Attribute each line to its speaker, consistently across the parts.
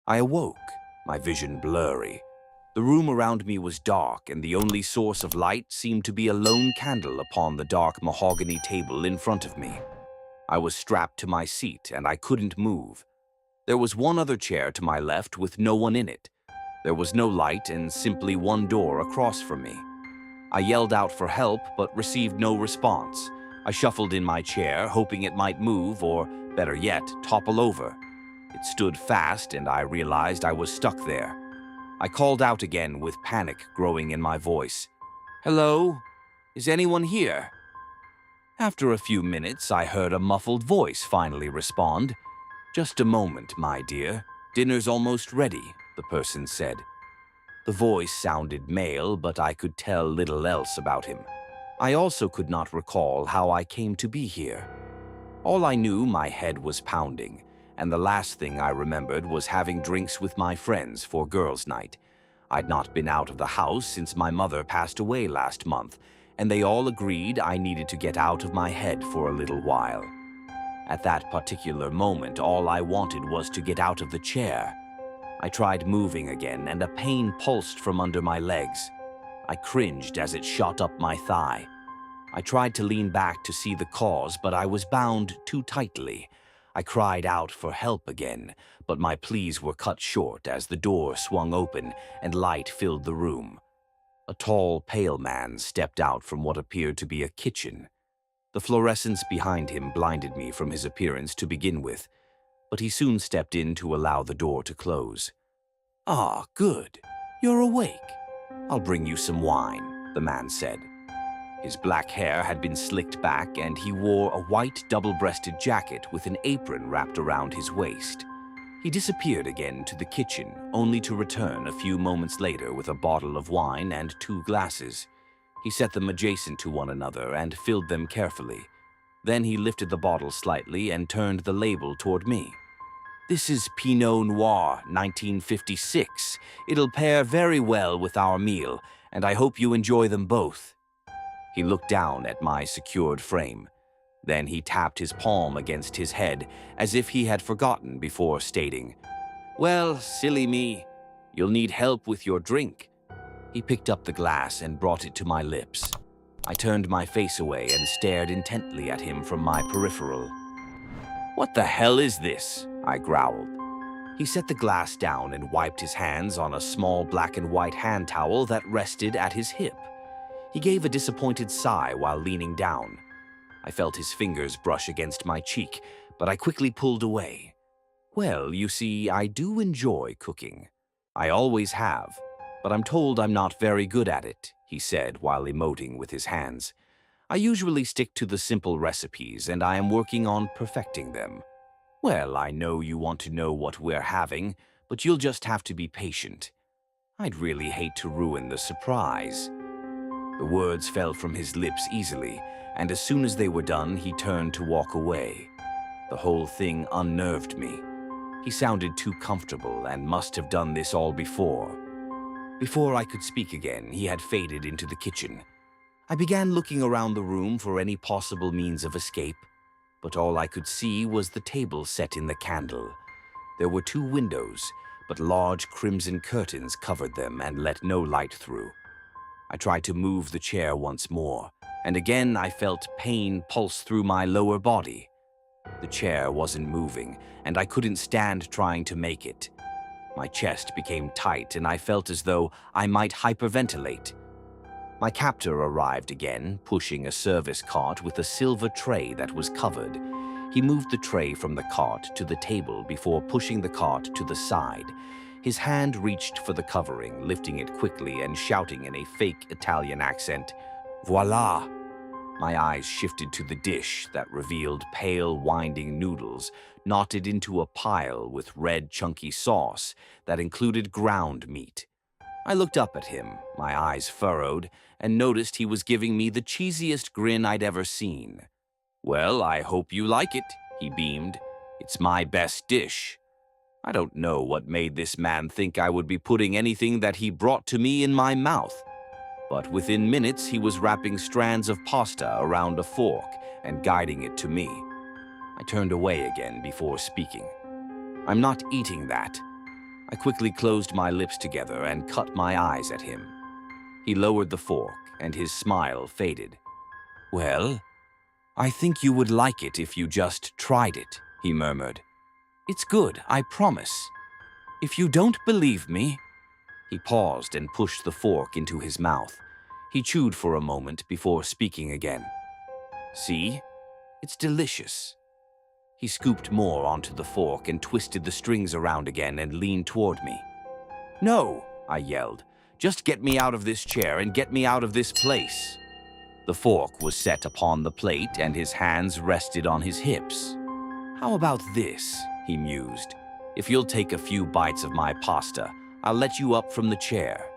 Speaker 1: I awoke, my vision blurry. The room around me was dark, and the only source of light seemed to be a lone candle upon the dark mahogany table in front of me. I was strapped to my seat, and I couldn't move. There was one other chair to my left with no one in it. There was no light and simply one door across from me. I yelled out for help, but received no response. I shuffled in my chair, hoping it might move or, better yet, topple over. It stood fast, and I realized I was stuck there. I called out again with panic growing in my voice. "Hello? Is anyone here?" After a few minutes, I heard a muffled voice finally respond. "Just a moment, my dear. Dinner's almost ready," the person said. The voice sounded male, but I could tell little else about him. I also could not recall how I came to be here. All I knew, my head was pounding, and the last thing I remembered was having drinks with my friends for girls' night. I'd not been out of the house since my mother passed away last month, and they all agreed I needed to get out of my head for a little while. At that particular moment, all I wanted was to get out of the chair. I tried moving again, and a pain pulsed from under my legs. I cringed as it shot up my thigh. I tried to lean back to see the cause, but I was bound too tightly. I cried out for help again, but my pleas were cut short as the door swung open and light filled the room. A tall, pale man stepped out from what appeared to be a kitchen. The fluorescence behind him blinded me from his appearance to begin with, but he soon stepped in to allow the door to close. "Ah, good. You're awake. I'll bring you some wine," the man said. His black hair had been slicked back, and he wore a white double-breasted jacket with an apron wrapped around his waist. He disappeared again to the kitchen, only to return a few moments later with a bottle of wine and 2 glasses. He set them adjacent to one another and filled them carefully. Then he lifted the bottle slightly and turned the label toward me. "This is Pinot Noir, 1956. It'll pair very well with our meal, and I hope you enjoy them both." He looked down at my secured frame. Then he tapped his palm against his head, as if he had forgotten before stating, "Well, silly me, you'll need help with your drink." He picked up the glass and brought it to my lips. I turned my face away and stared intently at him from my peripheral. "What the hell is this?" I growled. He set the glass down and wiped his hands on a small black and white hand towel that rested at his hip. He gave a disappointed sigh while leaning down. I felt his fingers brush against my cheek, but I quickly pulled away. "Well, you see, I do enjoy cooking. I always have, but I'm told I'm not very good at it," he said while emoting with his hands. "I usually stick to the simple recipes, and I am working on perfecting them." "Well, I know you want to know what we're having, but you'll just have to be patient. I'd really hate to ruin the surprise." The words fell from his lips easily, and as soon as they were done, he turned to walk away. The whole thing unnerved me. He sounded too comfortable and must have done this all before. Before I could speak again, he had faded into the kitchen. I began looking around the room for any possible means of escape, but all I could see was the table set in the candle. There were 2 windows, but large crimson curtains covered them and let no light through. I tried to move the chair once more, and again I felt pain pulse through my lower body. The chair wasn't moving, and I couldn't stand trying to make it. My chest became tight, and I felt as though I might hyperventilate. My captor arrived again, pushing a service cart with a silver tray that was covered. He moved the tray from the cart to the table before pushing the cart to the side. His hand reached for the covering, lifting it quickly and shouting in a fake Italian accent, "Voila!" My eyes shifted to the dish that revealed pale, winding noodles knotted into a pile with red, chunky sauce that included ground meat. I looked up at him, my eyes furrowed, and noticed he was giving me the cheesiest grin I'd ever seen. "Well, I hope you like it," he beamed. "It's my best dish." I don't know what made this man think I would be putting anything that he brought to me in my mouth. But within minutes, he was wrapping strands of pasta around a fork and guiding it to me. I turned away again before speaking. "I'm not eating that." I quickly closed my lips together and cut my eyes at him. He lowered the fork, and his smile faded. "Well, I think you would like it if you just tried it," he murmured. "It's good, I promise. If you don't believe me..." He paused and pushed the fork into his mouth. He chewed for a moment before speaking again. "See? It's delicious." He scooped more onto the fork and twisted the strings around again and leaned toward me. "No," I yelled. "Just get me out of this chair and get me out of this place." The fork was set upon the plate and his hands rested on his hips. "How about this?" he mused. "If you'll take a few bites of my pasta, I'll let you up from the chair."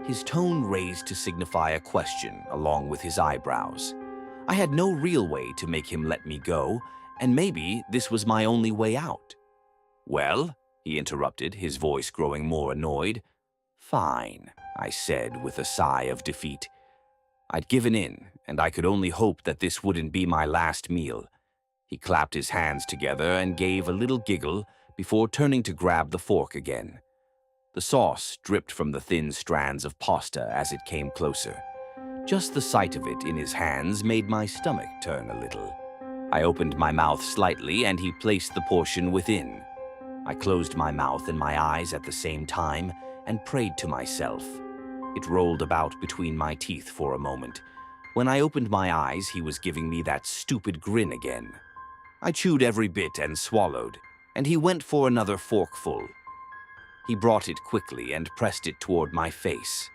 Speaker 1: His tone raised to signify a question along with his eyebrows. I had no real way to make him let me go, and maybe this was my only way out. "Well," he interrupted, his voice growing more annoyed. "Fine," I said with a sigh of defeat. I'd given in, and I could only hope that this wouldn't be my last meal. He clapped his hands together and gave a little giggle before turning to grab the fork again. The sauce dripped from the thin strands of pasta as it came closer. Just the sight of it in his hands made my stomach turn a little. I opened my mouth slightly and he placed the portion within. I closed my mouth and my eyes at the same time and prayed to myself. It rolled about between my teeth for a moment. When I opened my eyes, he was giving me that stupid grin again. I chewed every bit and swallowed, and he went for another forkful. He brought it quickly and pressed it toward my face.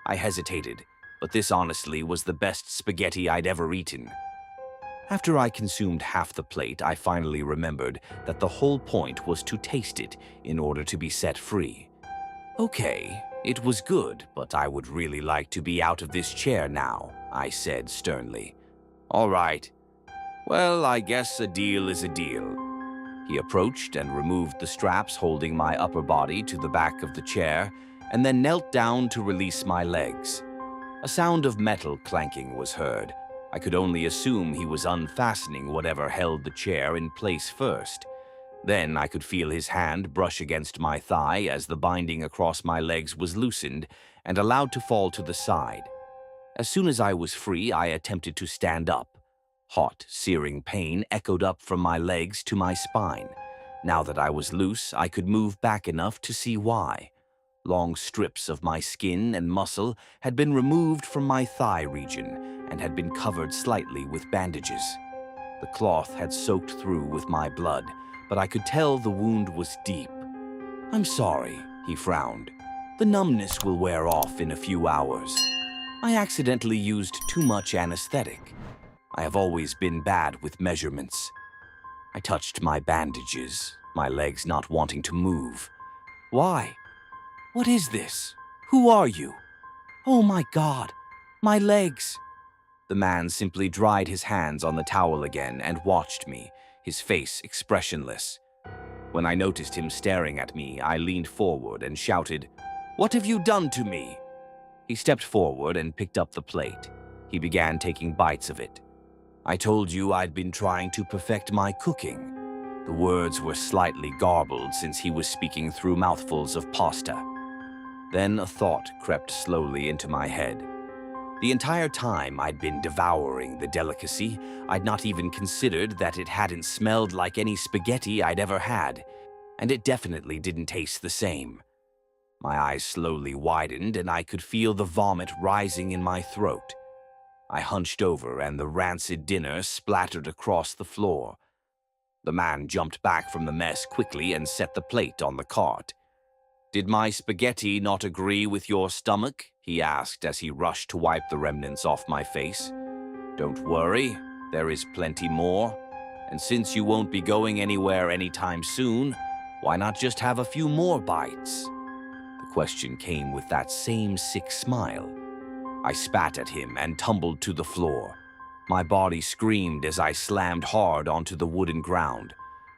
Speaker 1: I hesitated, but this honestly was the best spaghetti I'd ever eaten. After I consumed half the plate, I finally remembered that the whole point was to taste it in order to be set free. "Okay, it was good, but I would really like to be out of this chair now," I said sternly. "All right. Well, I guess a deal is a deal." He approached and removed the straps holding my upper body to the back of the chair, and then knelt down to release my legs. A sound of metal clanking was heard. I could only assume he was unfastening whatever held the chair in place first. Then I could feel his hand brush against my thigh as the binding across my legs was loosened and allowed to fall to the side. As soon as I was free, I attempted to stand up. Hot, searing pain echoed up from my legs to my spine. Now that I was loose, I could move back enough to see why. Long strips of my skin and muscle had been removed from my thigh region and had been covered slightly with bandages. The cloth had soaked through with my blood, but I could tell the wound was deep. "I'm sorry," he frowned. "The numbness will wear off in a few hours. I accidentally used too much anesthetic. I have always been bad with measurements." I touched my bandages, my legs not wanting to move. "Why? What is this? Who are you? Oh my God, my legs!" The man simply dried his hands on the towel again and watched me, his face expressionless. When I noticed him staring at me, I leaned forward and shouted, "What have you done to me?" He stepped forward and picked up the plate. He began taking bites of it. "I told you I'd been trying to perfect my cooking." The words were slightly garbled since he was speaking through mouthfuls of pasta. Then a thought crept slowly into my head. The entire time I'd been devouring the delicacy, I'd not even considered that it hadn't smelled like any spaghetti I'd ever had, and it definitely didn't taste the same. My eyes slowly widened and I could feel the vomit rising in my throat. I hunched over and the rancid dinner splattered across the floor. The man jumped back from the mess quickly and set the plate on the cart. "Did my spaghetti not agree with your stomach?" he asked as he rushed to wipe the remnants off my face. "Don't worry, there is plenty more. And since you won't be going anywhere anytime soon, why not just have a few more bites?" The question came with that same sick smile. I spat at him and tumbled to the floor. My body screamed as I slammed hard onto the wooden ground.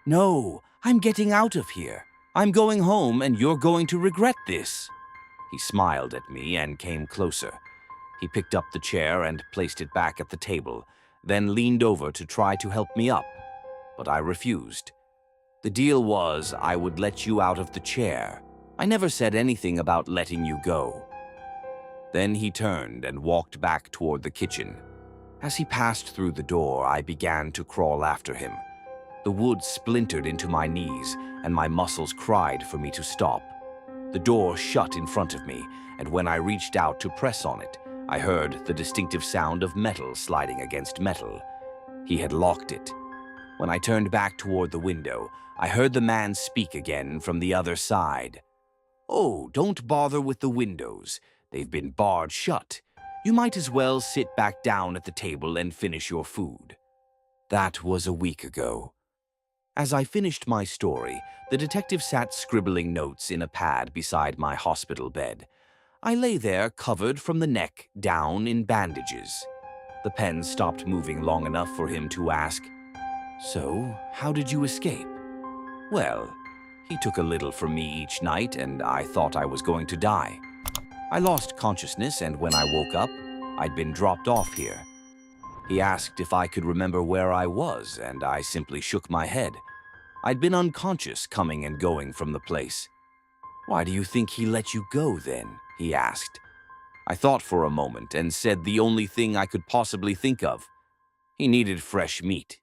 Speaker 1: "No, I'm getting out of here. I'm going home and you're going to regret this." He smiled at me and came closer. He picked up the chair and placed it back at the table, then leaned over to try to help me up. But I refused. "The deal was I would let you out of the chair, I never said anything about letting you go." Then he turned and walked back toward the kitchen. As he passed through the door, I began to crawl after him. The wood splintered into my knees, and my muscles cried for me to stop. The door shut in front of me, and when I reached out to press on it, I heard the distinctive sound of metal sliding against metal. He had locked it. When I turned back toward the window, I heard the man speak again from the other side. "Oh, don't bother with the windows. They've been barred shut. You might as well sit back down at the table and finish your food." That was a week ago. As I finished my story, the detective sat scribbling notes in a pad beside my hospital bed. I lay there covered from the neck down in bandages. The pen stopped moving long enough for him to ask, "So, how did you escape?" "Well, he took a little from me each night, and I thought I was going to die. I lost consciousness, and when I woke up, I'd been dropped off here." He asked if I could remember where I was, and I simply shook my head. I'd been unconscious coming and going from the place. "Why do you think he let you go then?" he asked. I thought for a moment and said the only thing I could possibly think of. He needed fresh meat.